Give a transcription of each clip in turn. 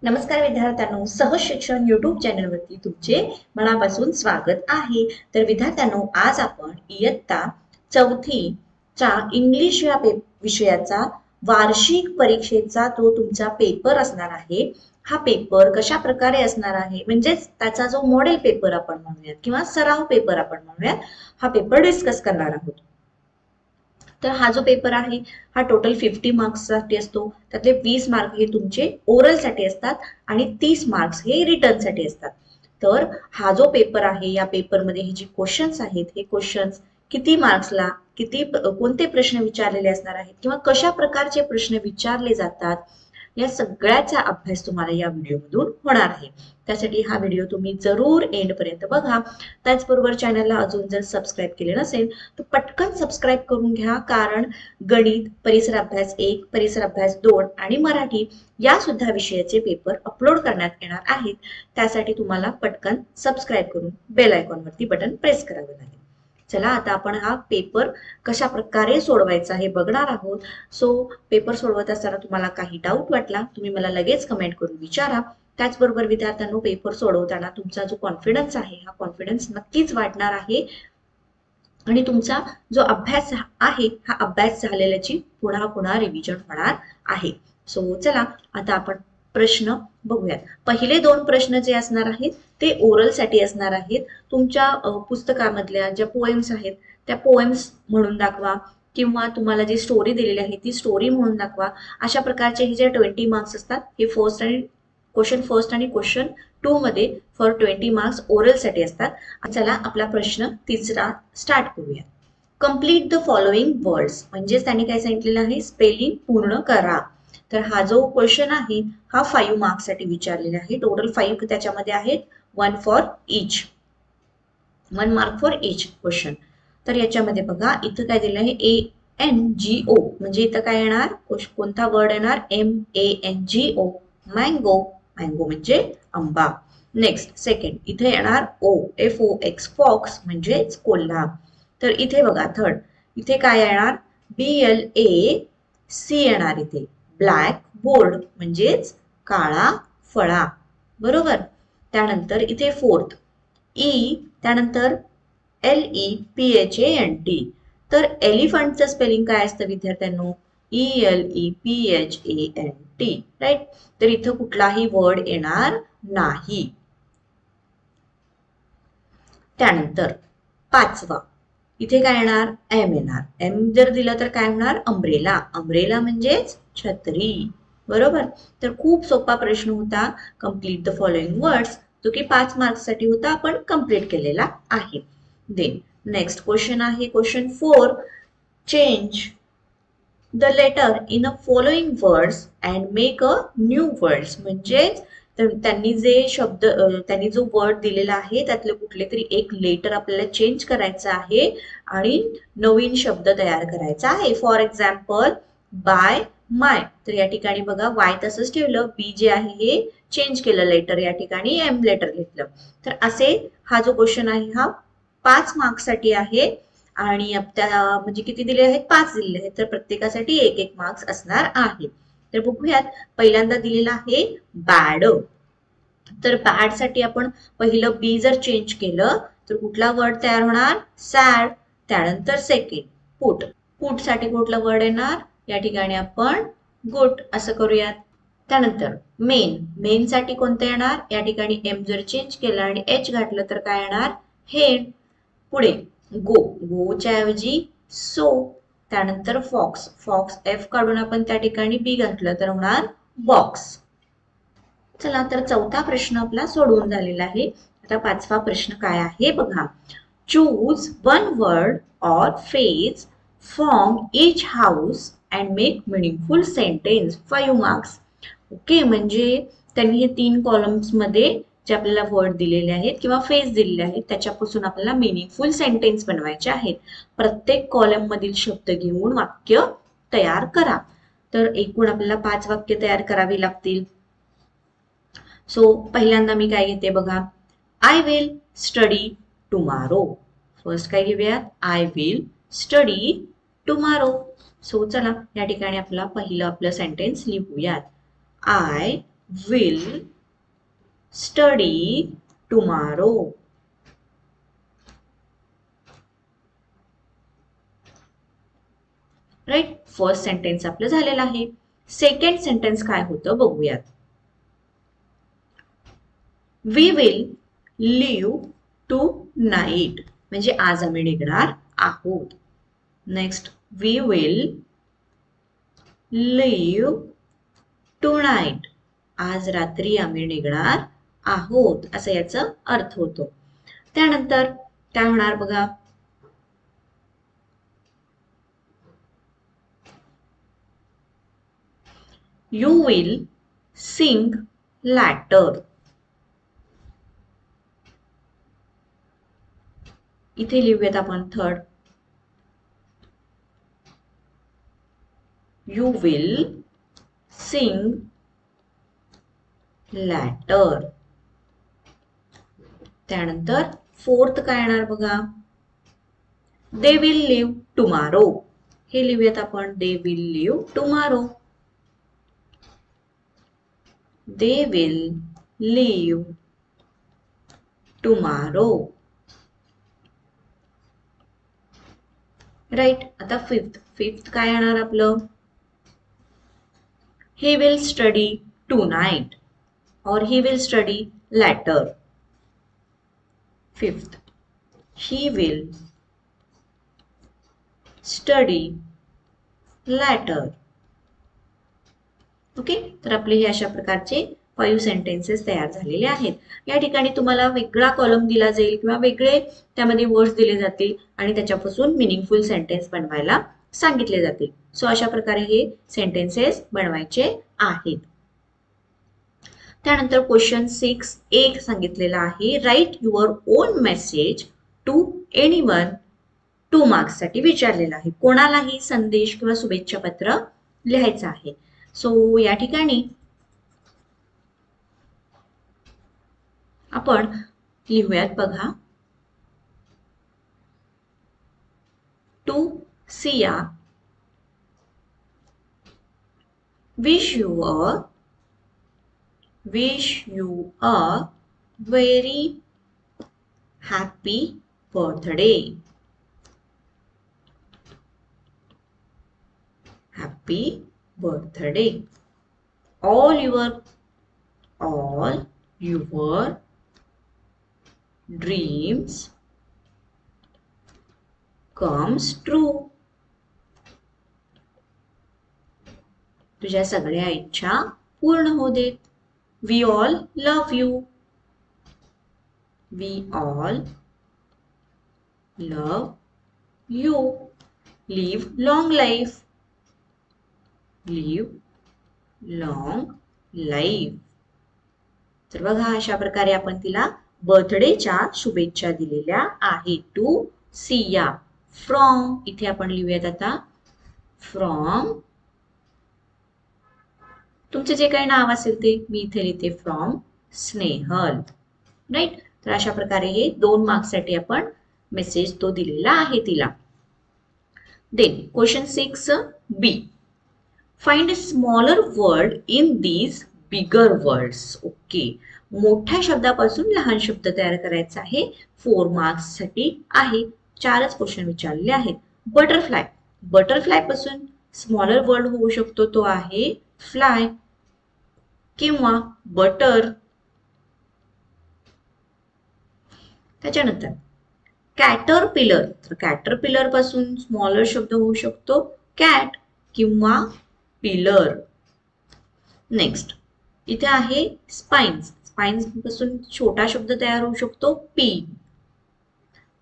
नमस्कार विद्यार्थ्यांनो, सहज शिक्षण यूट्यूब चॅनलवरती तुमचे मनापासून स्वागत आहे। तर विद्यार्थ्यांनो, आज आपण इयत्ता चौथीच्या इंग्लिश या विषयाचा वार्षिक परीक्षेचा तो तुमचा पेपर असणार आहे। हा पेपर कशा प्रकारे असणार आहे म्हणजेच त्याचा जो मॉडेल पेपर आपण म्हणूयात किंवा सराव पेपर आपण म्हणूयात, हा पेपर डिस्कस करणार आहोत। तर हा जो पेपर आहे हा टोटल 50 मार्क्स साठी असतो। त्यातले 20 मार्क हे तुमचे ओरल साठी असतात आणि 30 मार्क्स हे रिटर्न साठी असतात। तर हा जो पेपर आहे या पेपर मध्ये हे जे क्वेश्चन्स आहेत हे क्वेश्चन्स किती मार्क्सला कोणते प्रश्न विचारलेले असणार आहेत किंवा कशा प्रकारचे प्रश्न विचारले जातात या सगळ्याचा अभ्यास तुम्हाला या व्हिडिओमधून होणार आहे। त्यासाठी हा व्हिडिओ तुम्ही जरूर एंड पर्यंत बघा। त्याचबरोबर चॅनलला अजून जर सबस्क्राइब केले नसेल तर पटकन सबस्क्राइब करून घ्या, कारण गणित, परिसर अभ्यास 1, परिसर अभ्यास 2 आणि मराठी या सुद्धा विषयाचे पेपर अपलोड करण्यात येणार आहेत। त्यासाठी तुम्हाला पटकन सबस्क्राइब करून बेल आयकॉनवरती बटन प्रेस करावे लागेल। चला आता आपण हा पेपर कशा प्रकारे सोडवायचा हे बघणार आहोत। सो पेपर सोडवत असताना तुम्हाला काही डाऊट वाटला तुम्ही मला लगेच कमेंट करून विचारा। त्याचबरोबर विद्यार्थ्यांनो, पेपर सोडवताना तुमचा जो कॉन्फिडन्स आहे हा कॉन्फिडन्स नक्कीच वाढणार आहे आणि तुमचा जो अभ्यास आहे हा अभ्यास झालेल्याची पुन्हा पुन्हा रिव्हिजन होणार आहे। सो चला आता आपण प्रश्न बघूयात। पहिले 2 प्रश्न जे असणार आहेत ते ओरल साठी असणार आहेत। तुमच्या पुस्तकामधल्या ज्या पोएम्स आहेत त्या पोएम्स म्हणून दाखवा किंवा तुम्हाला जी स्टोरी दिलेली आहे ती स्टोरी म्हणून दाखवा। अशा प्रकारचे हे जे 20 मार्क्स असतात हे क्वेश्चन फर्स्ट आणि क्वेश्चन 2 मध्ये फॉर 20 मार्क्स ओरल साठी असतात। चला आपला प्रश्न तिसरा स्टार्ट करूया। कंप्लीट द फॉलोइंग वर्ड्स म्हणजे त्यांनी काय सांगितलेलं आहे, स्पेलिंग पूर्ण करा। तर हा जो क्वेश्चन आहे हा 5 मार्क्स साठी विचारलेला आहे। टोटल 5 त्याच्यामध्ये आहेत, 1 मार्क फॉर इच क्वेश्चन। तर याच्यामध्ये बघा इथं काय दिलं आहे, ANGO म्हणजे इथं काय येणार, कोणता वर्ड येणार, MANGO, मँगो, मँगो म्हणजे आंबा। नेक्स्ट सेकंड इथे येणार FOX, फॉक्स म्हणजेच कोल्हा। तर इथे बघा थर्ड इथे काय येणार, BLAC येणार इथे, ब्लॅक बोर्ड म्हणजेच काळा फळा, बरोबर। त्यानंतर इथे फोर्थ त्यानंतर LEPHANT। तर एलिफंटचं स्पेलिंग काय असतं विद्यार्थ्यांनो, ELEPHANT, राईट। तर इथं कुठलाही वर्ड येणार नाही। त्यानंतर पाचवा इथे काय येणार, M येणार। M जर दिलं तर काय होणार, अम्ब्रेला, अम्ब्रेला म्हणजेच छत्री, बरोबर। तर खूप सोपा प्रश्न होता, कंप्लीट द फॉलोइंग वर्ड्स, जो की 5 मार्क्स साठी होता, आपण कंप्लीट केलेला आहे। देन नेक्स्ट क्वेश्चन आहे question 4, change the letter in a following words and make a new words म्हणजेच त्यांनी जो वर्ड दिलेला आहे त्यातलं कुठले तरी एक लेटर आपल्याला चेंज करायचं आहे आणि नवीन शब्द तयार करायचा आहे। फॉर एक्झाम्पल बाय माय, तर या ठिकाणी बघा वाय तसंच ठेवलं, बी जे आहे हे चेंज केलं लेटर, या ठिकाणी एम लेटर घेतलं। तर असे हा जो क्वेश्चन आहे हा 5 मार्क्स साठी आहे आणि म्हणजे किती दिले आहेत, 5 दिलेले आहेत, तर प्रत्येकासाठी 1-1 मार्क्स असणार आहे। तर बघूयात, पहिल्यांदा दिलेला आहे बॅड। तर बॅड साठी आपण पहिलं बी जर चेंज केलं तर कुठला वर्ड तयार होणार, सॅड। त्यानंतर सेकंड पुट साठी कुठला वर्ड येणार, या ठिकाणी आपण गुड असं करूयात। त्यानंतर मेन साठी कोणतं येणार, या ठिकाणी एम जर चेंज केलं आणि एच घातलं तर काय येणार, हेड। पुढे गोच्या ऐवजी सो। त्यानंतर फॉक्स एफ काढून आपण त्या ठिकाणी बी घातलं तर होणार बॉक्स। चला तर चौथा प्रश्न आपला सोडवून झालेला आहे। आता पाचवा प्रश्न काय आहे बघा, चूज 1 वर्ड और phrase from each house and make meaningful sentence, 5 marks. Okay, म्हणजे त्यांनी हे 3 कॉलम्स मध्ये जे आपल्याला वर्ड दिलेले आहेत किंवा फ्रेज दिलेले आहेत त्याच्यापासून आपल्याला मिनिंगफुल सेंटेन्स बनवायचे आहेत। प्रत्येक कॉलम मधील शब्द घेऊन वाक्य तयार करा। तर एकूण आपल्याला 5 वाक्य तयार करावी लागतील। सो पहिल्यांदा मी काय घेते बघा, I will study tomorrow. First काय घेऊयात, I will study tomorrow. So चला या ठिकाणी आपलं सेंटेन्स लिहूयात, I will study tomorrow. Right, first sentence आपलं झालेलं आहे. सेकंड सेंटेन्स काय होतं बघूयात. We will leave tonight म्हणजे आज आम्ही निघणार आहोत. Next, we will leave tonight आज रात्री आम्ही निघणार आहोत असं याचा अर्थ होतो. त्यानंतर काय होणार बघा. You will sing later. इथे लिहूयात आपण third. You will sing later. त्यानंतर फोर्थ काय येणार बघा. They will live tomorrow. हे लिहूयात आपण. They will live tomorrow. They will live tomorrow. Right. आता फिफ्थ काय येणार आपलं. He will study tonight or he will study later. Fifth, he will study later. Okay, तर आपले हे अशा प्रकारचे 5 सेंटेन्सेस तयार झालेले आहेत. या ठिकाणी तुम्हाला वेगळा कॉलम दिला जाईल किंवा वेगळे त्यामध्ये वर्ड्स दिले जातील आणि त्याच्यापासून मिनिंगफुल सेंटेन्स बनवायला सांगितले जातील. सो अशा प्रकारे हे सेंटेन्सेस बनवायचे आहेत. त्यानंतर क्वेश्चन 6 एक सांगितलेला आहे. Write your own message to anyone 2 marks साठी विचारलेला आहे. कोणालाही संदेश किंवा शुभेच्छा पत्र लिहायचं आहे. सो या ठिकाणी आपण लिहूयात बघा. To Siya, wish you a very happy birthday. Happy birthday. All your dreams comes true. तुझ्या सगळ्या इच्छा पूर्ण हो देत. We all love you. We all love you. Live long life. Live long life. तर बघा अशा प्रकारे आपण तिला बर्थडेच्या शुभेच्छा दिलेल्या आहेत. टू सिया. फ्रॉम इथे आपण लिहूयात आता. फ्रॉम तुमचे जे काही नाव असेल ते मी इथे लिहिते. फ्रॉम स्नेहल. राईट. तर अशा प्रकारे हे 2 मार्क्स साठी आपण मेसेज तो दिलेला आहे तिला. Then question 6 B. Find a smaller word in these bigger words. Okay, मोठ्या शब्दापासून लहान शब्द तयार करायचा आहे. 4 मार्क्स साठी आहे. 4च क्वेश्चन विचारलेले आहेत. बटरफ्लाय. बटरफ्लाय पासून स्मॉलर वर्ड होऊ शकतो तो आहे फ्लाय किंवा बटर. त्याच्यानंतर कॅटरपिलर. तर कॅटरपिलर पासून स्मॉलर शब्द होऊ शकतो कॅट किंवा पिलर. नेक्स्ट इथे आहे स्पाइन्स. स्पाइन्स पासून छोटा शब्द तयार होऊ शकतो पिन.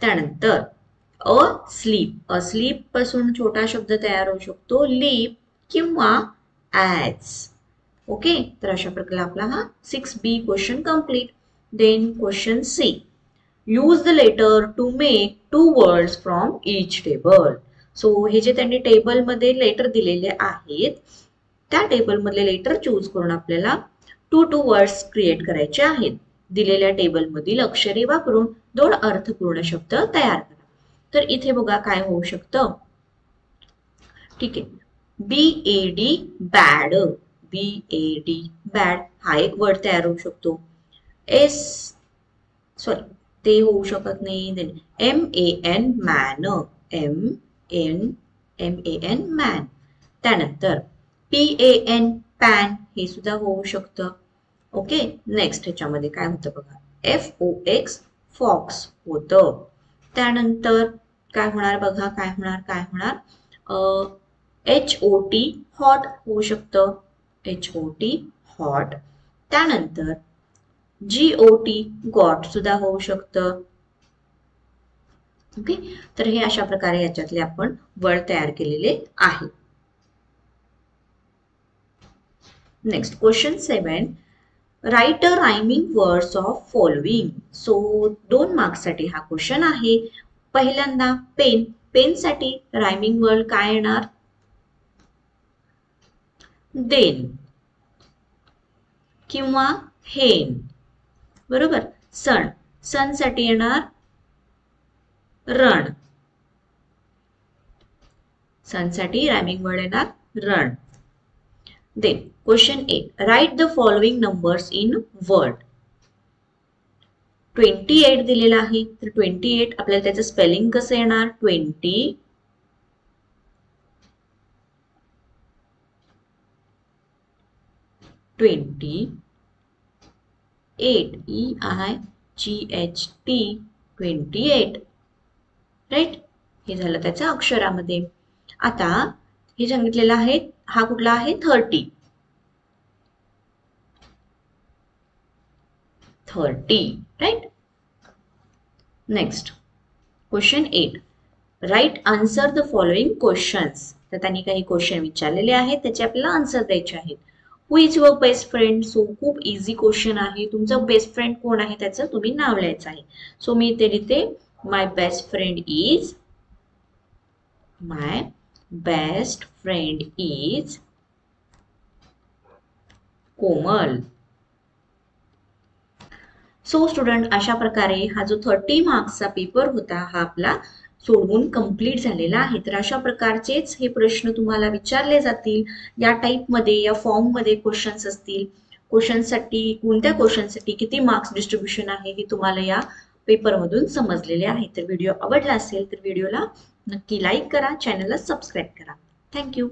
त्यानंतर अस्लीप. अस्लीप पासून छोटा शब्द तयार होऊ शकतो लीप किंवा ॲज. ओके, तर अशा प्रकारे आपला हा 6B question complete. Then question C. Use the letter to make 2 words from each table. So हे जे त्यांनी टेबल मध्ये लेटर दिलेले आहेत त्या टेबल मधले लेटर चूज करून आपल्याला 2 वर्ड्स क्रिएट करायचे आहेत. दिलेल्या टेबल मधील अक्षरे वापरून 2 अर्थपूर्ण शब्द तयार करा. तर इथे बघा काय होऊ शकतं. ठीक आहे. BAD bad. BAD बॅड हा एक वर्ड तयार होऊ शकतो. ते होऊ शकत नाही. MAN man, MAN man. त्यानंतर PAN पॅन हे सुद्धा होऊ शकतं. ओके, नेक्स्ट ह्याच्यामध्ये काय होतं बघा, FOX फॉक्स होतं. त्यानंतर काय होणार बघा, काय होणार HOT हॉट होऊ शकतं, HOT हॉट. त्यानंतर GOT गॉट सुद्धा होऊ शकतं. ओके, तर हे अशा प्रकारे याच्यातले आपण वर्ड तयार केलेले आहे. Next question 7, right a rhyming words of following. So 2 marks साठी हा क्वेश्चन आहे. पहिल्यांदा पेन, पेन साठी रायमिंग वर्ड काय येणार, देन किंवा हेन. बरोबर. सन, सन साठी येणार रण, सन साठी रायमिंग वर्ड येणार रण. Then question 8, write the following numbers in word. 28 दिलेला आहे, तर 28 आपल्याला त्याचं स्पेलिंग कसं येणार, 28 EIGHT 28, राईट. हे झालं त्याच्या अक्षरामध्ये. आता हे सांगितलेलं आहे, हा कुठला आहे, 30, right. Next question 8, write answer the following questions. तर त्यांनी काही क्वेश्चन विचारलेले आहेत, त्याचे आपल्याला आन्सर द्यायचे आहेत. Who is your best friend. So खूप इझी क्वेश्चन आहे. तुमचा बेस्ट फ्रेंड कोण आहे त्याचं तुम्ही नाव लिहायचं आहे. सो मी इथे लिहिते, my best friend is, my best friend is Komal. So student, अशा प्रकारे हा जो 30 मार्क्सचा पेपर होता हा आपला सोडवून कंप्लीट झालेला आहे. तर अशा प्रकारचेच हे प्रश्न तुम्हाला विचारले जातील. या टाईपमध्ये, या फॉर्ममध्ये क्वेश्चन्स असतील. क्वेश्चनसाठी, कोणत्या क्वेश्चनसाठी किती मार्क्स डिस्ट्रीब्युशन आहे हे तुम्हाला या पेपरमधून समजलेले आहे. तर व्हिडिओ आवडला असेल तर व्हिडिओला नक्की लाईक करा, चॅनलला सबस्क्राईब करा. थँक्यू.